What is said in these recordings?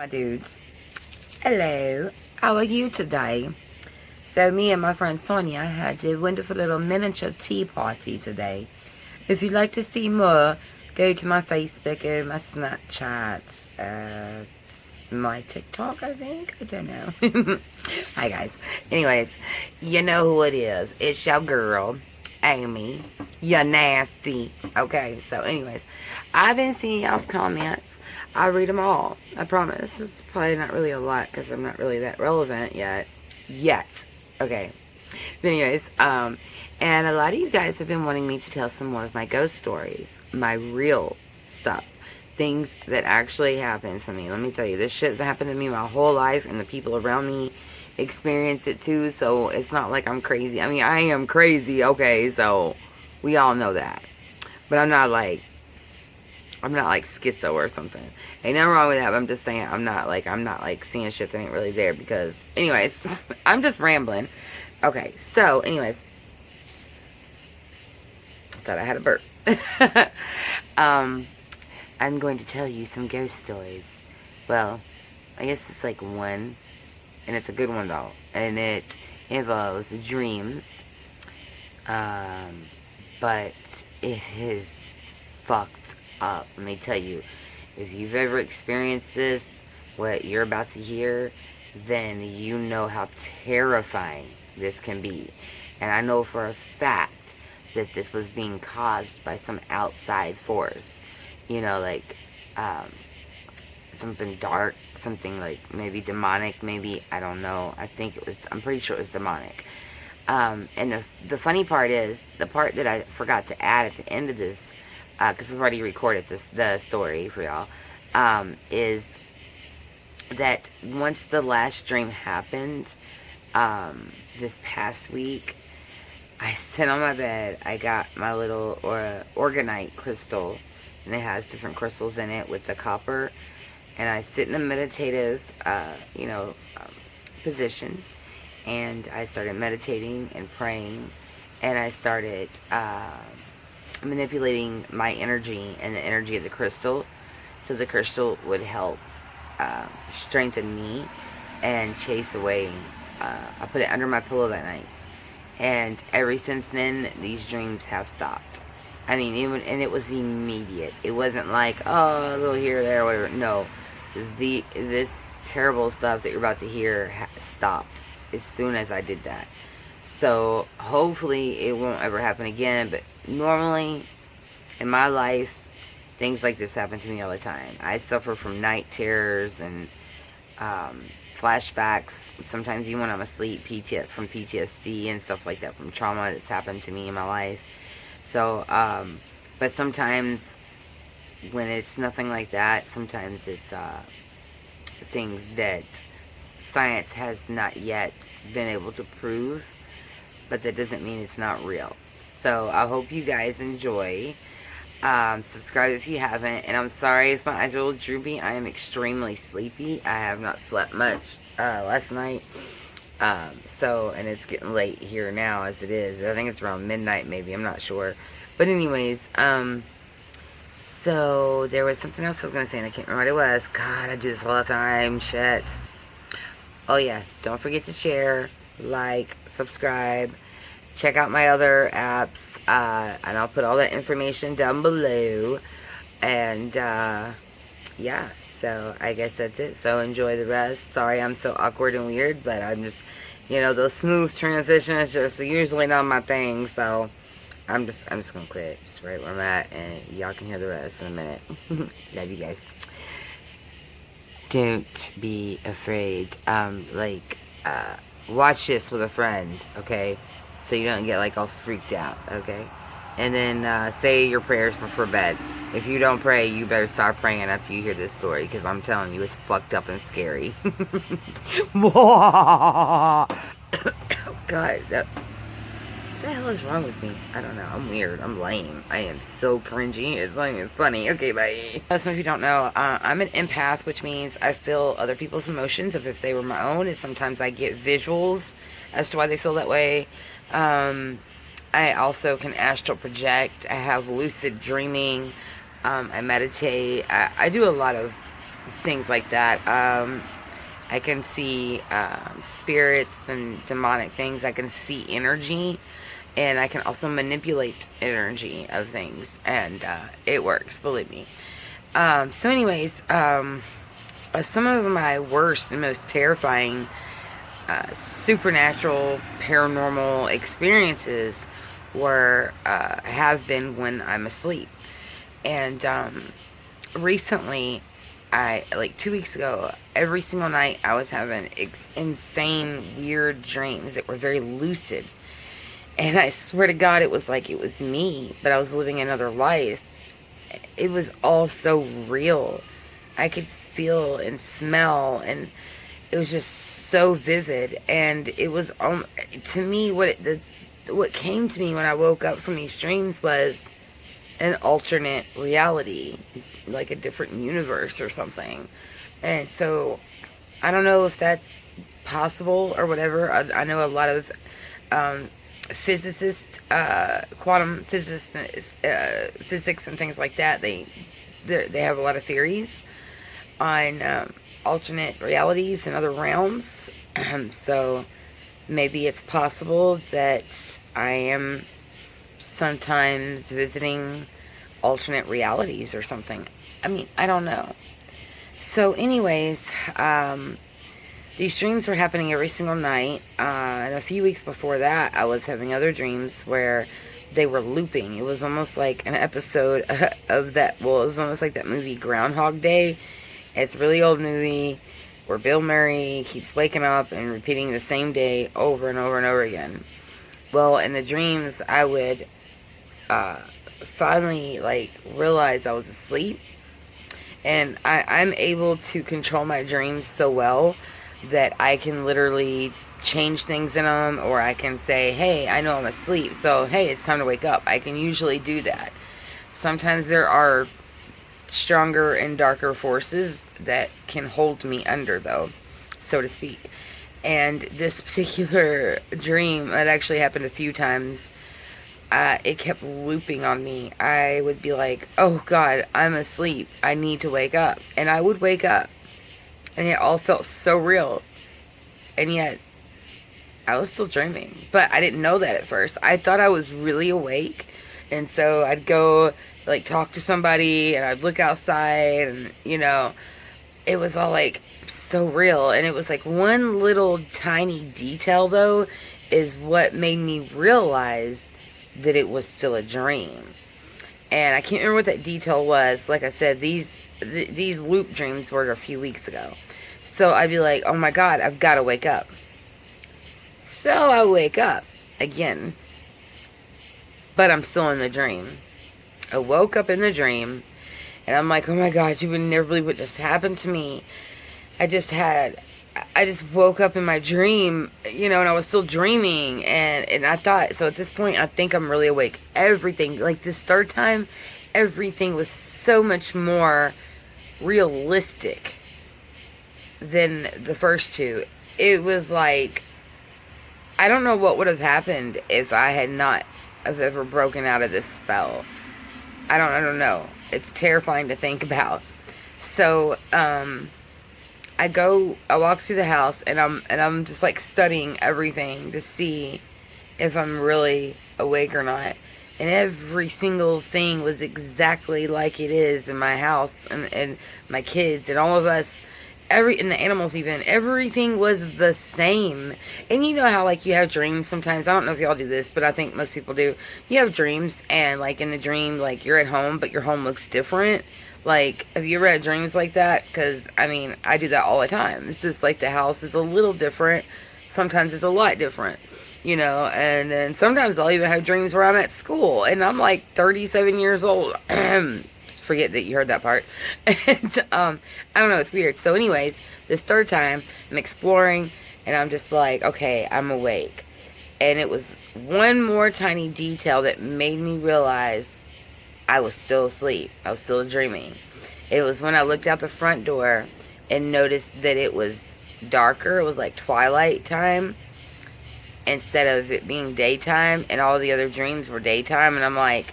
My dudes, hello, how are you today? So me and my friend Sonia had a wonderful little miniature tea party today. If you'd like to see more, go to my Facebook or my Snapchat, my TikTok, I think. I don't know. Hi guys. Anyways, you know who it is. It's your girl, Amy. You nasty. Okay, so anyways, I've been seeing y'all's comments. I read them all. I promise. It's probably not really a lot because I'm not really that relevant yet. Okay. But anyways, and a lot of you guys have been wanting me to tell some more of my ghost stories. My real stuff. Things that actually happen to me. Let me tell you, this shit's happened to me my whole life, and the people around me experience it too, so it's not like I'm crazy. I mean, I am crazy, okay, so we all know that. But I'm not like schizo or something. Ain't nothing wrong with that, but I'm just saying I'm not like seeing shit that ain't really there because, anyways, I'm just rambling. Okay, so, anyways, thought I had a burp. I'm going to tell you some ghost stories. Well, I guess it's like one, and it's a good one though, and it involves dreams, but it is fucked up. Let me tell you, if you've ever experienced this, what you're about to hear, then you know how terrifying this can be. And I know for a fact that this was being caused by some outside force. You know, like, something dark, something like maybe demonic, maybe, I don't know. I'm pretty sure it was demonic. And the funny part is, the part that I forgot to add at the end of this, because I've already recorded the story for y'all, is that once the last dream happened, this past week, I sit on my bed, I got my little organite crystal, and it has different crystals in it with the copper, and I sit in a meditative, position, and I started meditating and praying, and I started manipulating my energy and the energy of the crystal, so the crystal would help strengthen me and chase away. I put it under my pillow that night, and ever since then, these dreams have stopped. I mean, and it was immediate. It wasn't like, oh, a little here or there, or whatever. No, this terrible stuff that you're about to hear stopped as soon as I did that. So hopefully it won't ever happen again. But normally in my life, things like this happen to me all the time. I suffer from night terrors and flashbacks. Sometimes even when I'm asleep, from PTSD and stuff like that, from trauma that's happened to me in my life. So, but sometimes when it's nothing like that, sometimes it's things that science has not yet been able to prove, but that doesn't mean it's not real. So I hope you guys enjoy. Subscribe if you haven't, and I'm sorry if my eyes are a little droopy. I am extremely sleepy. I have not slept much last night. And it's getting late here now as it is. I think it's around midnight maybe, I'm not sure. But anyways, so there was something else I was going to say and I can't remember what it was. God, I do this all the time, shit. Oh yeah, don't forget to share, like, subscribe, check out my other apps, and I'll put all that information down below. And, yeah. So, I guess that's it. So, enjoy the rest. Sorry I'm so awkward and weird, but I'm just, those smooth transitions just usually not my thing. So, I'm just gonna quit. Just right where I'm at, and y'all can hear the rest in a minute. Love you guys. Don't be afraid. Watch this with a friend, okay? So you don't get, like, all freaked out, okay? And then, say your prayers before bed. If you don't pray, you better start praying after you hear this story, because I'm telling you, it's fucked up and scary. God, what the hell is wrong with me? I don't know. I'm weird. I'm lame. I am so cringy. It's not even funny. Okay, bye. Some of you don't know, I'm an empath, which means I feel other people's emotions if they were my own, and sometimes I get visuals as to why they feel that way. I also can astral project. I have lucid dreaming. I meditate. I do a lot of things like that. I can see spirits and demonic things. I can see energy, and I can also manipulate energy of things, and it works, believe me. So anyways, some of my worst and most terrifying supernatural paranormal experiences were have been when I'm asleep. And recently, like 2 weeks ago, every single night I was having insane weird dreams that were very lucid. And I swear to God, it was like it was me, but I was living another life. It was all so real. I could feel and smell, and it was just so vivid. And it was, to me, what came to me when I woke up from these dreams was an alternate reality, like a different universe or something. And so I don't know if that's possible or whatever. I know a lot of physicists, quantum physicists, physics and things like that. They have a lot of theories on alternate realities and other realms. So maybe it's possible that I am sometimes visiting alternate realities or something. I mean, I don't know. So anyways, these dreams were happening every single night. And a few weeks before that, I was having other dreams where they were looping. It was almost like an episode of that. Well, it was almost like that movie Groundhog Day. It's a really old movie where Bill Murray keeps waking up and repeating the same day over and over and over again. Well, in the dreams, I would finally realize I was asleep. And I'm able to control my dreams so well that I can literally change things in them, or I can say, hey, I know I'm asleep, so hey, it's time to wake up. I can usually do that. Sometimes there are stronger and darker forces that can hold me under, though, so to speak. And this particular dream, it actually happened a few times. It kept looping on me. I would be like, oh God, I'm asleep. I need to wake up. And I would wake up. And it all felt so real. And yet, I was still dreaming. But I didn't know that at first. I thought I was really awake. And so I'd go, talk to somebody. And I'd look outside. And, it was all, so real. And it was, one little tiny detail, though, is what made me realize that it was still a dream. And I can't remember what that detail was. Like I said, these loop dreams were a few weeks ago. So I'd be like, oh my God, I've got to wake up. So I wake up again. But I'm still in the dream. I woke up in the dream. And I'm like, oh my God, you would never believe what just happened to me. I just woke up in my dream, and I was still dreaming, and I thought, so at this point, I think I'm really awake. Everything, this third time, everything was so much more realistic than the first two. It was I don't know what would have happened if I had not have ever broken out of this spell. I don't know. It's terrifying to think about. So, I walk through the house, and I'm just studying everything to see if I'm really awake or not. And every single thing was exactly like it is in my house, and my kids and all of us, and the animals even, everything was the same. And you know how you have dreams sometimes. I don't know if y'all do this, but I think most people do. You have dreams, and in the dream, you're at home, but your home looks different. Have you ever had dreams like that? Because, I do that all the time. It's just the house is a little different. Sometimes it's a lot different, and then sometimes I'll even have dreams where I'm at school, and I'm 37 years old. Forget that you heard that part. And, I don't know, it's weird. So anyways, this third time, I'm exploring, and I'm just okay, I'm awake. And it was one more tiny detail that made me realize I was still asleep. I was still dreaming. It was when I looked out the front door and noticed that it was darker. It was twilight time instead of it being daytime, and all the other dreams were daytime. And I'm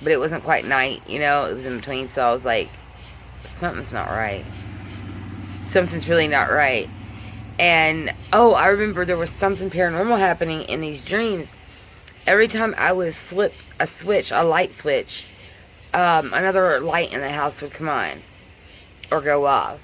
but it wasn't quite night, it was in between. So I was something's not right. Something's really not right. And, oh, I remember there was something paranormal happening in these dreams. Every time I would flip a switch, a light switch, another light in the house would come on or go off.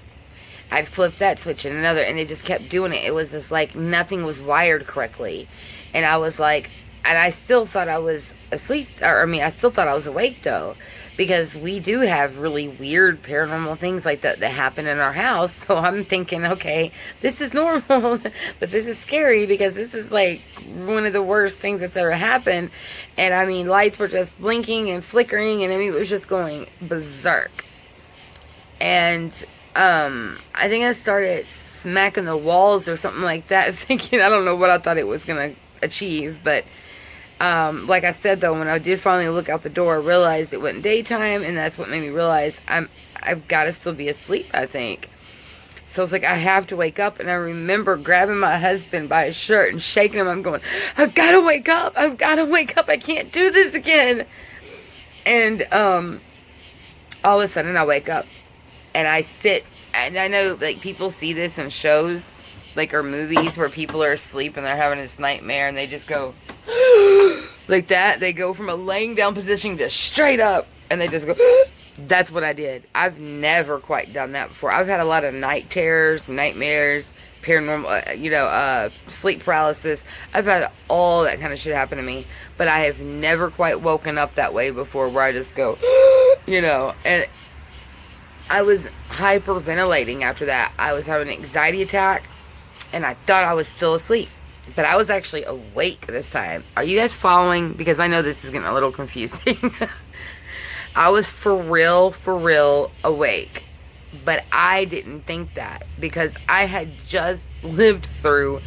I'd flip that switch and another, and it just kept doing it. It was just like nothing was wired correctly. And I was like, and I still thought I was asleep, I still thought I was awake though, because we do have really weird paranormal things like that happen in our house. So I'm thinking, okay, this is normal, but this is scary because this is like one of the worst things that's ever happened. And I mean, lights were just blinking and flickering, and I mean, it was just going berserk. And I think I started smacking the walls or something like that, thinking, I don't know what I thought it was going to achieve, but like I said though, when I did finally look out the door, I realized it wasn't daytime, and that's what made me realize I've got to still be asleep, I think. So I was like, I have to wake up. And I remember grabbing my husband by his shirt and shaking him. I'm going, I've got to wake up, I've got to wake up, I can't do this again. And all of a sudden I wake up and I sit, and I know like people see this in shows like, or movies where people are asleep and they're having this nightmare and they just go like that. They go from a laying down position to straight up, and they just go that's what I did. I've never quite done that before. I've had a lot of night terrors, nightmares, paranormal, sleep paralysis. I've had all that kind of shit happen to me, but I have never quite woken up that way before, where I just go and I was hyperventilating after that. I was having an anxiety attack, and I thought I was still asleep, but I was actually awake this time. Are you guys following? Because I know this is getting a little confusing. I was for real awake, but I didn't think that, because I had just lived through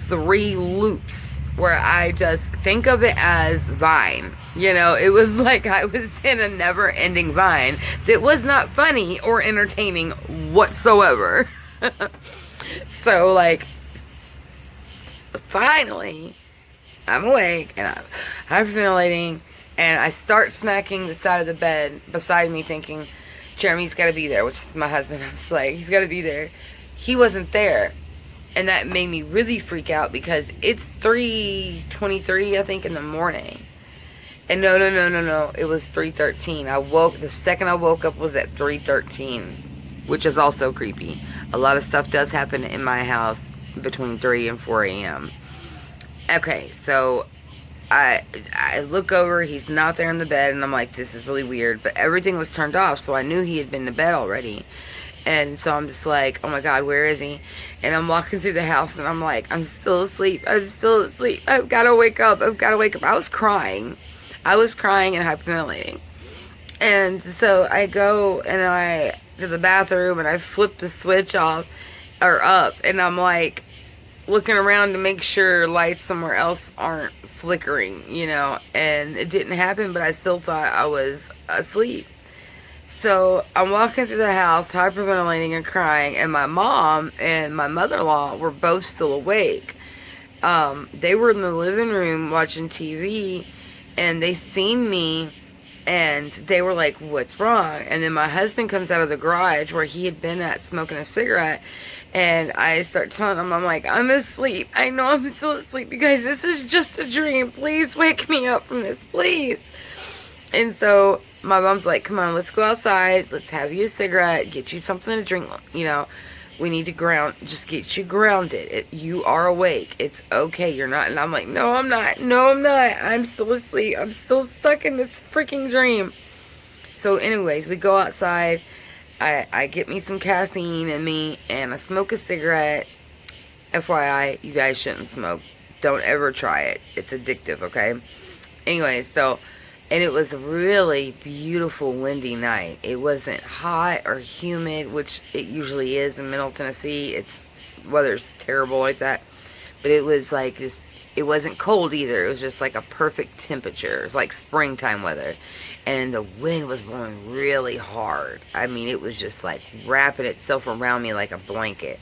3 loops where I just think of it as Vine. It was like I was in a never-ending Vine that was not funny or entertaining whatsoever. So, like, finally, I'm awake, and I'm hyperventilating, and I start smacking the side of the bed beside me, thinking, Jeremy's got to be there, which is my husband. I'm just like, he's got to be there. He wasn't there. And that made me really freak out, because it's 3:23, I think, in the morning. And no, it was 3:13. The second I woke up was at 3:13, which is also creepy. A lot of stuff does happen in my house between 3 and 4 a.m. Okay, so I look over, he's not there in the bed, and I'm like, this is really weird. But everything was turned off, so I knew he had been to bed already. And so I'm just like, oh my God, where is he? And I'm walking through the house, and I'm like, I'm still asleep. I've got to wake up. I was crying and hyperventilating. And so I go to the bathroom, and I flip the switch off or up, and I'm like looking around to make sure lights somewhere else aren't flickering, and it didn't happen, but I still thought I was asleep. So I'm walking through the house, hyperventilating and crying, and my mom and my mother-in-law were both still awake. They were in the living room watching TV, and they seen me, and they were like, what's wrong? And then my husband comes out of the garage where he had been at smoking a cigarette, and I start telling him, I'm like, I'm asleep. I know I'm still asleep. You guys, this is just a dream. Please wake me up from this, please. And so my mom's like, come on, let's go outside. Let's have you a cigarette. Get you something to drink. We need to just get you grounded. You are awake. It's okay. You're not. And I'm like, no, I'm not. I'm still asleep. I'm still stuck in this freaking dream. So anyways, we go outside. I get me some caffeine in me, and I smoke a cigarette. FYI, you guys shouldn't smoke. Don't ever try it. It's addictive, okay? Anyways, and it was a really beautiful windy night. It wasn't hot or humid, which it usually is in Middle Tennessee. Weather's terrible like that. But it was like it wasn't cold either. It was just like a perfect temperature. It was like springtime weather. And the wind was blowing really hard. I mean, it was just like wrapping itself around me like a blanket.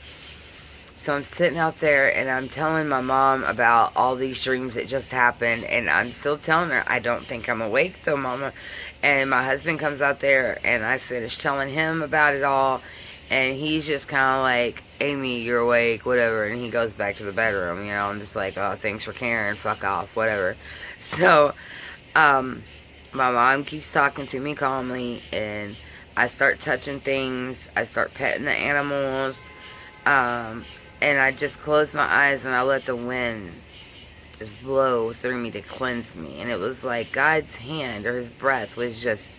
So I'm sitting out there and I'm telling my mom about all these dreams that just happened, and I'm still telling her I don't think I'm awake though, Mama. And my husband comes out there and I finish telling him about it all, and he's just kind of like, Amy, you're awake, whatever. And he goes back to the bedroom. I'm just like, oh, thanks for caring, fuck off, whatever. So my mom keeps talking to me calmly, and I start touching things. I start petting the animals. And I just close my eyes and I let the wind just blow through me to cleanse me. And it was like God's hand or his breath was just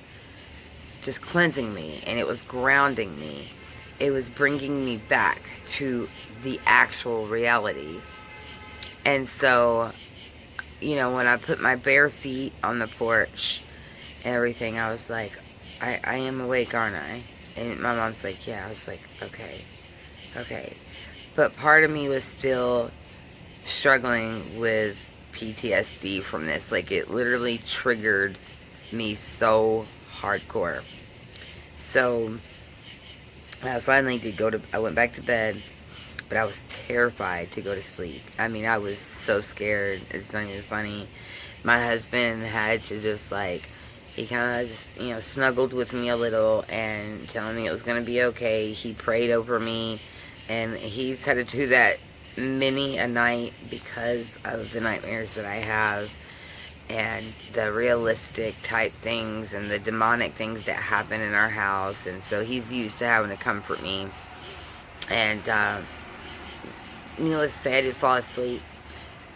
cleansing me. And it was grounding me. It was bringing me back to the actual reality. And so, when I put my bare feet on the porch and everything, I was like, I am awake, aren't I? And my mom's like, yeah. I was like, okay. But part of me was still struggling with PTSD from this. Like, it literally triggered me so hardcore. So I finally I went back to bed, but I was terrified to go to sleep. I mean, I was so scared. It's not even funny. My husband had to just he kind of just, snuggled with me a little and telling me it was going to be okay. He prayed over me, and he's had to do that many a night because of the nightmares that I have and the realistic type things and the demonic things that happen in our house. And so he's used to having to comfort me. And needless to say, I did fall asleep,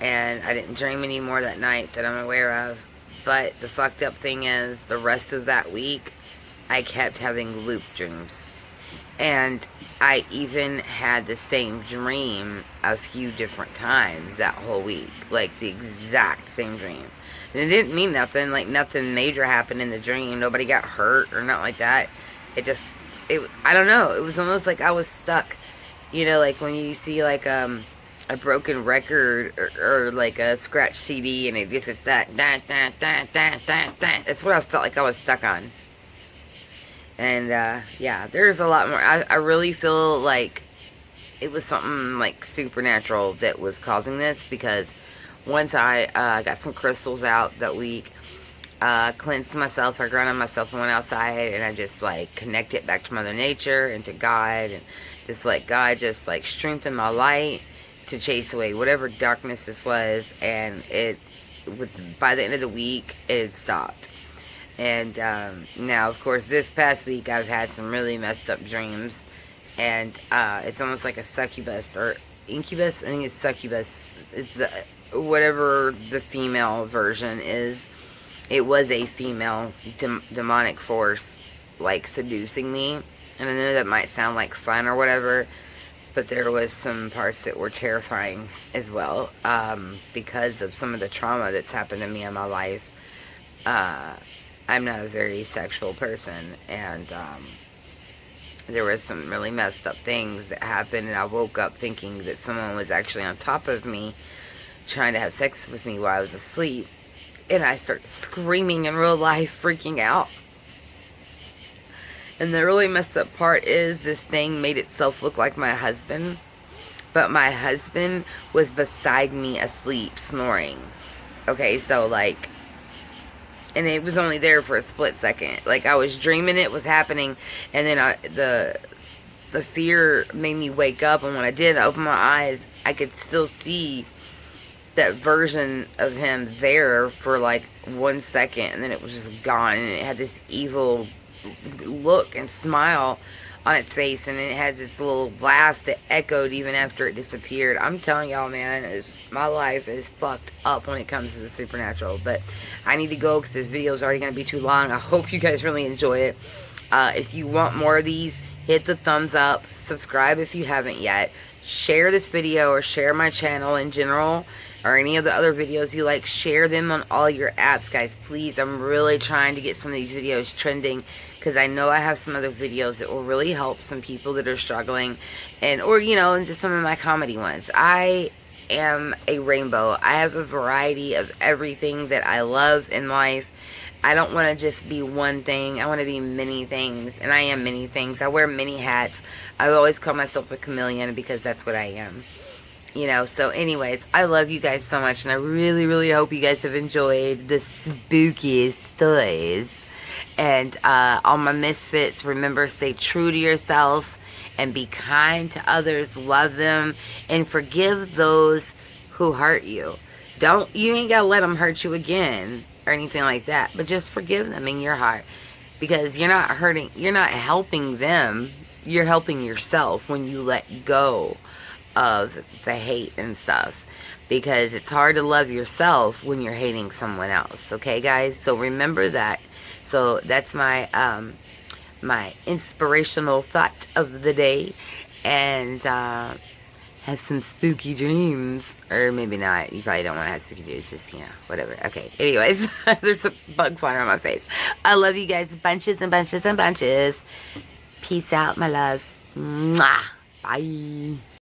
and I didn't dream anymore that night that I'm aware of. But the fucked up thing is, the rest of that week, I kept having loop dreams. And I even had the same dream a few different times that whole week. Like, the exact same dream. And it didn't mean nothing. Like, nothing major happened in the dream. Nobody got hurt or nothing like that. I don't know. It was almost like I was stuck. Like when you see, a broken record or like a scratch CD, and it just is that. That's what I felt like I was stuck on. And yeah, there's a lot more. I really feel like it was something like supernatural that was causing this, because once I got some crystals out that week, cleansed myself, I grounded myself and went outside, and I just connected back to Mother Nature and to God, and just God just strengthened my light to chase away whatever darkness this was. And by the end of the week, it stopped. And now, of course, this past week I've had some really messed up dreams, and it's almost like a succubus or incubus. I think it's succubus. It's whatever the female version is. It was a female demonic force seducing me. And I know that might sound like fun or whatever, but there was some parts that were terrifying as well, because of some of the trauma that's happened to me in my life. I'm not a very sexual person, and there was some really messed up things that happened, and I woke up thinking that someone was actually on top of me trying to have sex with me while I was asleep, and I started screaming in real life, freaking out. And the really messed up part is, this thing made itself look like my husband, but my husband was beside me asleep, snoring. Okay, so and it was only there for a split second. I was dreaming it was happening, and then the fear made me wake up, and when I did, I opened my eyes, I could still see that version of him there for 1 second, and then it was just gone, and it had this evil look and smile on its face, and it had this little laugh that echoed even after it disappeared. I'm telling y'all, man, my life is fucked up when it comes to the supernatural. But I need to go because this video is already going to be too long. I hope you guys really enjoy it. If you want more of these, hit the thumbs up, subscribe if you haven't yet, share this video or share my channel in general, or any of the other videos you like. Share them on all your apps, guys, please. I'm really trying to get some of these videos trending, because I know I have some other videos that will really help some people that are struggling, and just some of my comedy ones. I am a rainbow. I have a variety of everything that I love in life. I don't want to just be one thing. I want to be many things, and I am many things. I wear many hats. I always call myself a chameleon because that's what I am. You know, so anyways, I love you guys so much, and I really, really hope you guys have enjoyed the spooky stories. And all my misfits, remember, stay true to yourself and be kind to others, love them, and forgive those who hurt you. You ain't gotta let them hurt you again or anything like that, but just forgive them in your heart, because you're not helping them, you're helping yourself when you let go of the hate and stuff, because it's hard to love yourself when you're hating someone else. Okay, guys, so remember that. So that's my my inspirational thought of the day, and have some spooky dreams, or maybe not. You probably don't want to have spooky dreams, just, you know, whatever. Okay, anyways, there's a bug flying on my face. I love you guys bunches and bunches and bunches. Peace out, my loves. Mwah. Bye.